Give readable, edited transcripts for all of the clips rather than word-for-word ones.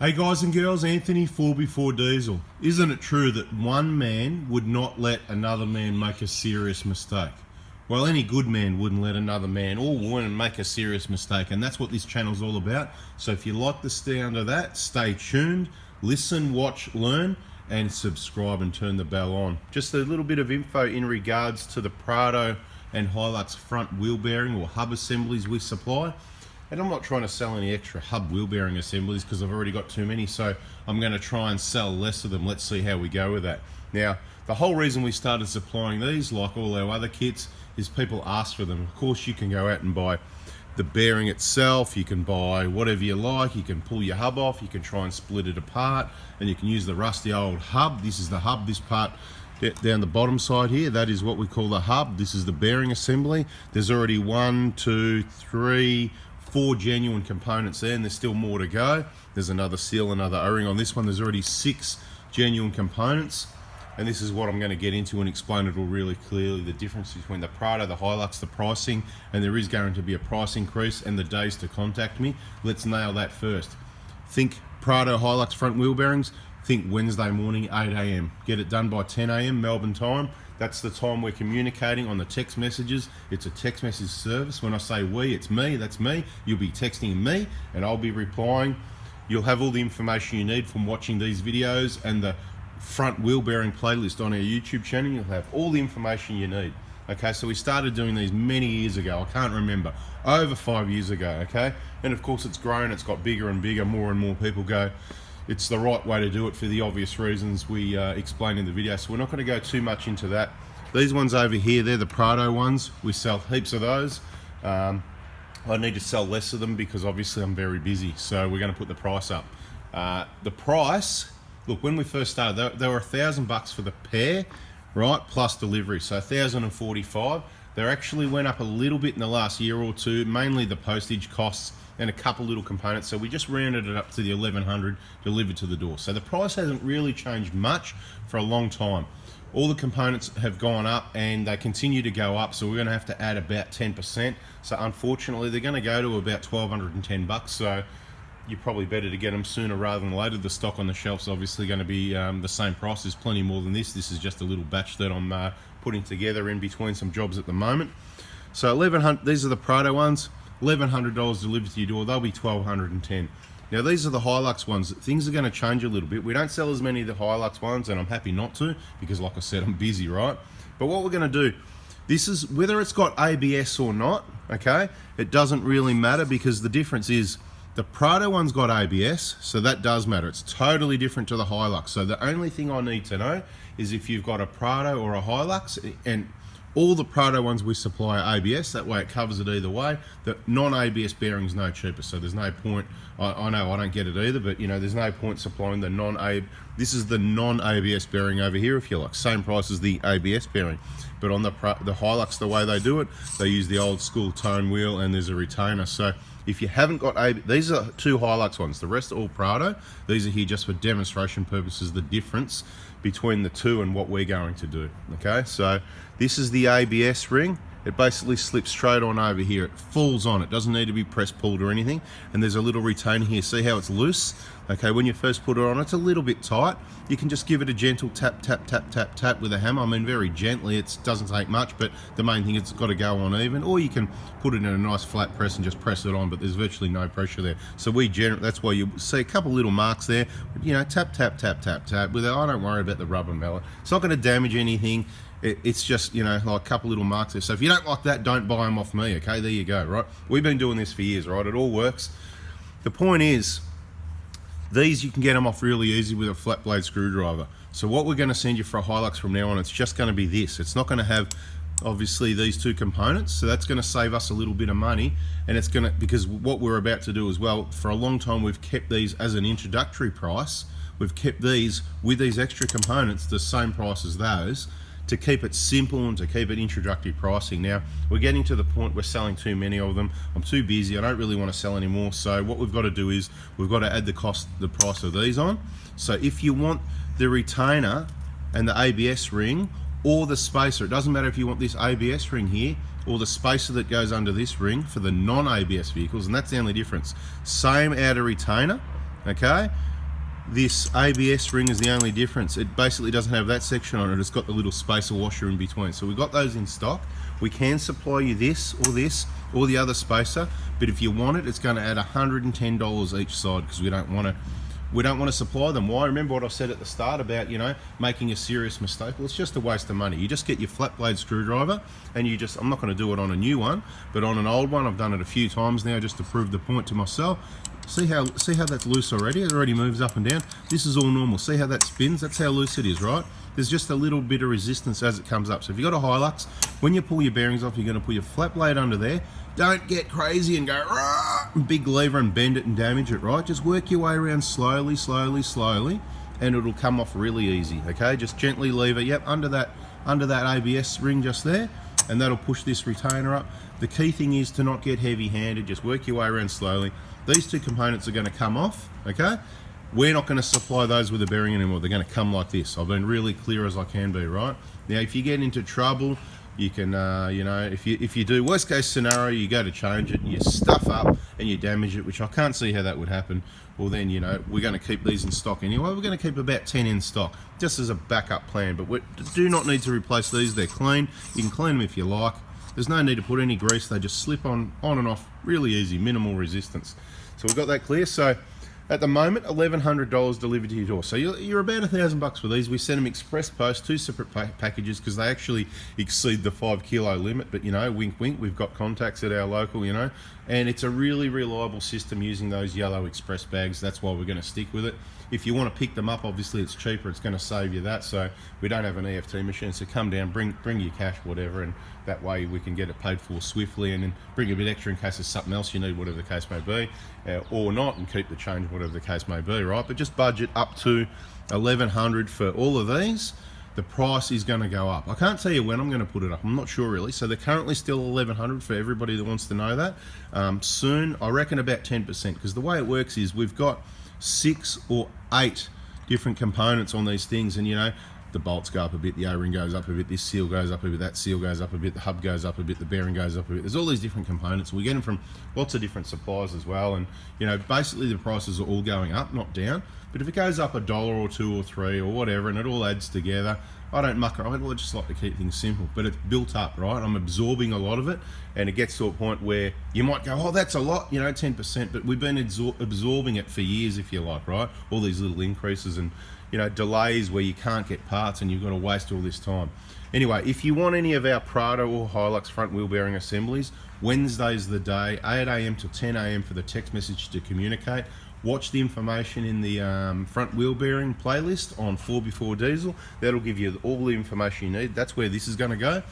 Hey guys and girls, Anthony 4x4 Diesel. Isn't it true that one man would not let another man make a serious mistake? Well, any good man wouldn't let another man or woman make a serious mistake, and that's what this channel's all about. So if you like to stay under that, stay tuned, listen, watch, learn, and subscribe and turn the bell on. Just a little bit of info in regards to the Prado and Hilux front wheel bearing or hub assemblies we supply. And I'm not trying to sell any extra hub wheel bearing assemblies because I've already got too many, so I'm going to try and sell less of them. Let's see how we go with that. Now, the whole reason we started supplying these, like all our other kits, is people ask for them. Of course, you can go out and buy the bearing itself, you can buy whatever you like, you can pull your hub off, you can try and split it apart, and you can use the rusty old hub. This is the hub, this part down the bottom side here, that is what we call the hub. This is the bearing assembly. There's already 4 genuine components there, and there's still more to go. There's another seal, another O-ring on this one. There's already 6 genuine components, and this is what I'm going to get into and explain it all really clearly, the difference between the Prado, the Hilux, the pricing, and there is going to be a price increase, and the days to contact me. Let's nail that first. Think Prado Hilux front wheel bearings, think Wednesday morning 8 AM. Get it done by 10 AM Melbourne time. That's the time we're communicating on the text messages. It's a text message service. When I say we, it's me, that's me. You'll be texting me and I'll be replying. You'll have all the information you need from watching these videos and the front wheel bearing playlist on our YouTube channel. You'll have all the information you need. Okay, so we started doing these many years ago. I can't remember, over 5 years ago, okay? And of course it's grown, it's got bigger and bigger, more and more people go. It's the right way to do it for the obvious reasons we explained in the video, so we're not going to go too much into that. These ones over here, they're the Prado ones. We sell heaps of those. I need to sell less of them because obviously I'm very busy, so we're going to put the price up. The price, look, when we first started, they were $1,000 for the pair, right, plus delivery, so $1,045. They actually went up a little bit in the last year or two, mainly the postage costs and a couple little components, so we just rounded it up to the $1,100 delivered to the door. So the price hasn't really changed much for a long time. All the components have gone up and they continue to go up, so we're going to have to add about 10%. So unfortunately they're going to go to about $1,210, so you're probably better to get them sooner rather than later. The stock on the shelf's obviously going to be the same price. There's plenty more than this. This is just a little batch that I'm putting together in between some jobs at the moment. So these are the Prado ones. $1,100 delivered to your door. They'll be $1,210. Now these are the Hilux ones. Things are going to change a little bit. We don't sell as many of the Hilux ones, and I'm happy not to because, like I said, I'm busy, right? But what we're going to do, this is whether it's got ABS or not, okay? It doesn't really matter because the difference is the Prado one's got ABS, so that does matter. It's totally different to the Hilux. So the only thing I need to know is if you've got a Prado or a Hilux, and all the Prado ones we supply are ABS, that way it covers it either way. The non-ABS bearing's no cheaper, so there's no point. I know I don't get it either, but you know, there's no point supplying the non-ABS. This is the non-ABS bearing over here, if you like. Same price as the ABS bearing. But on the Hilux, the way they do it, they use the old school tone wheel and there's a retainer. So if you haven't got these are 2 Hilux ones, the rest are all Prado. These are here just for demonstration purposes, the difference between the two and what we're going to do. Okay, so this is the ABS ring. It basically slips straight on over here. It falls on. It doesn't need to be press pulled or anything. And there's a little retainer here. See how it's loose? Okay, when you first put it on, it's a little bit tight. You can just give it a gentle tap, tap, tap, tap, tap with a hammer. I mean, very gently. It doesn't take much, but the main thing is it's got to go on even. Or you can put it in a nice flat press and just press it on, but there's virtually no pressure there. So that's why you see a couple little marks there. You know, tap, tap, tap, tap, tap. With it, I don't worry about the rubber mallet. It's not going to damage anything. It's just, you know, like a couple little marks there. So if you don't like that, don't buy them off me, okay? There you go, right? We've been doing this for years, right? It all works. The point is, these you can get them off really easy with a flat blade screwdriver. So what we're going to send you for a Hilux from now on, it's just going to be this. It's not going to have, obviously, these 2 components. So that's going to save us a little bit of money. And it's going to, because what we're about to do as well, for a long time we've kept these as an introductory price. We've kept these with these extra components the same price as those, to keep it simple and to keep it introductory pricing. Now we're getting to the point we're selling too many of them. I'm too busy, I don't really want to sell anymore. So what we've got to do is we've got to add the price of these on. So if you want the retainer and the ABS ring or the spacer, it doesn't matter if you want this ABS ring here or the spacer that goes under this ring for the non-ABS vehicles, and that's the only difference. Same outer retainer, okay? This ABS ring is the only difference. It basically doesn't have that section on it. It's got the little spacer washer in between. So we've got those in stock. We can supply you this or the other spacer, but if you want it, it's going to add $110 each side, because we don't want to supply them. Why? Remember what I said at the start about, you know, making a serious mistake? Well, it's just a waste of money. You just get your flat blade screwdriver and you just, I'm not going to do it on a new one, but on an old one. I've done it a few times now just to prove the point to myself. See how that's loose already? It already moves up and down. This is all normal. See how that spins? That's how loose it is, right? There's just a little bit of resistance as it comes up. So if you've got a Hilux, when you pull your bearings off, you're going to put your flat blade under there. Don't get crazy and go rah, big lever and bend it and damage it, right? Just work your way around slowly, and it'll come off really easy, okay? Just gently lever, yep, under that ABS ring just there, and that'll push this retainer up. The key thing is to not get heavy-handed. Just work your way around slowly. These two components are going to come off, okay? We're not going to supply those with a bearing anymore. They're going to come like this. I've been really clear as I can be, right? Now, if you get into trouble, you can, you know, if you do worst case scenario, you go to change it, and you stuff up and you damage it, which I can't see how that would happen. Well, then, you know, we're going to keep these in stock anyway. We're going to keep about 10 in stock just as a backup plan, but we do not need to replace these. They're clean. You can clean them if you like. There's no need to put any grease. They just slip on and off really easy, minimal resistance. So we've got that clear. So at the moment, $1,100 delivered to your door. So you're about $1,000 for these. We send them express post, 2 separate packages, because they actually exceed the 5 kilo limit. But, you know, wink, wink, we've got contacts at our local, you know, and it's a really reliable system using those yellow express bags. That's why we're going to stick with it. If you want to pick them up, obviously it's cheaper. It's going to save you that. So we don't have an EFT machine. So come down, bring your cash, whatever, and that way we can get it paid for swiftly, and then bring a bit extra in case there's something else you need, whatever the case may be, or not, and keep the change, whatever the case may be, right? But just budget up to $1,100 for all of these. The price is going to go up. I can't tell you when I'm going to put it up. I'm not sure really. So they're currently still $1,100 for everybody that wants to know that. Soon, I reckon about 10%, because the way it works is we've got 6 or 8 different components on these things, and you know, the bolts go up a bit, the O-ring goes up a bit, this seal goes up a bit, that seal goes up a bit, the hub goes up a bit, the bearing goes up a bit. There's all these different components. We get them from lots of different suppliers as well, and you know, basically the prices are all going up, not down. But if it goes up $1 or 2 or 3 or whatever, and it all adds together, I don't muck around. I just like to keep things simple. But it's built up, right? I'm absorbing a lot of it, and it gets to a point where you might go, oh, that's a lot, you know, 10%. But we've been absorbing it for years, if you like, right? All these little increases and, you know, delays where you can't get parts and you've got to waste all this time. Anyway, if you want any of our Prado or Hilux front wheel bearing assemblies, Wednesday's the day, 8 a.m. to 10 a.m. for the text message to communicate. Watch the information in the front wheel bearing playlist on 4x4 Diesel. That'll give you all the information you need. That's where this is going to go.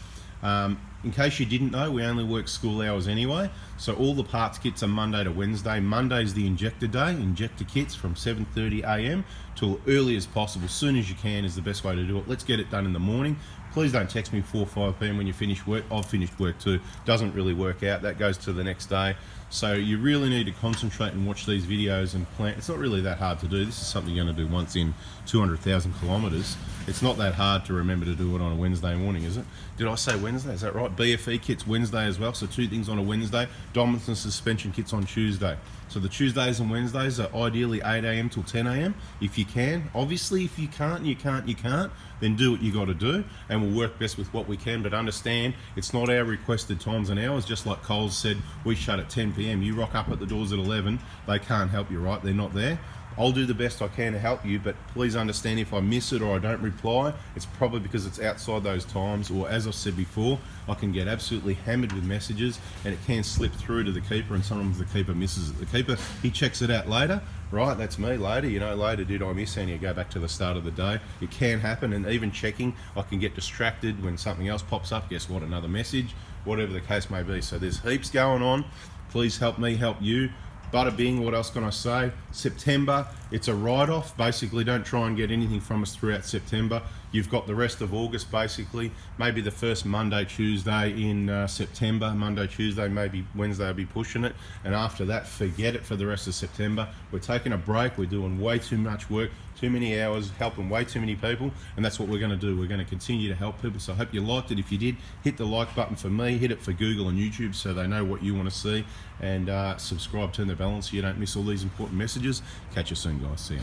In case you didn't know, we only work school hours anyway, so all the parts kits are Monday to Wednesday. Monday's the injector day. Injector kits from 7:30 a.m. till early as possible. Soon as you can is the best way to do it. Let's get it done in the morning. Please don't text me 4 or 5 p.m. when you finish work. I've finished work too. Doesn't really work out. That goes to the next day. So you really need to concentrate and watch these videos and plan. It's not really that hard to do. This is something you're going to do once in 200,000 kilometres. It's not that hard to remember to do it on a Wednesday morning, is it? Did I say Wednesday? Is that right? BFE kits Wednesday as well. So 2 things on a Wednesday. Dominance and suspension kits on Tuesday. So the Tuesdays and Wednesdays are ideally 8 a.m. till 10 a.m. if you can. Obviously, if you can't, then do what you got to do, and we'll work best with what we can. But understand, it's not our requested times and hours. Just like Coles said, we shut at 10 p.m. You rock up at the doors at 11. They can't help you, right? They're not there. I'll do the best I can to help you, but please understand, if I miss it or I don't reply, it's probably because it's outside those times, or as I said before, I can get absolutely hammered with messages and it can slip through to the keeper, and sometimes the keeper misses it. The keeper, he checks it out later, right? That's me later, you know, later did I miss any? You go back to the start of the day. It can happen, and even checking, I can get distracted when something else pops up. Guess what? Another message, whatever the case may be. So there's heaps going on. Please help me help you. Bada bing, what else can I say? September, it's a write-off. Basically, don't try and get anything from us throughout September. You've got the rest of August, basically. Maybe the first Monday, Tuesday in September. Monday, Tuesday, maybe Wednesday I'll be pushing it. And after that, forget it for the rest of September. We're taking a break. We're doing way too much work, too many hours, helping way too many people. And that's what we're going to do. We're going to continue to help people. So I hope you liked it. If you did, hit the like button for me. Hit it for Google and YouTube so they know what you want to see. And subscribe, turn the bell on so you don't miss all these important messages. Catch you soon, guys. See ya.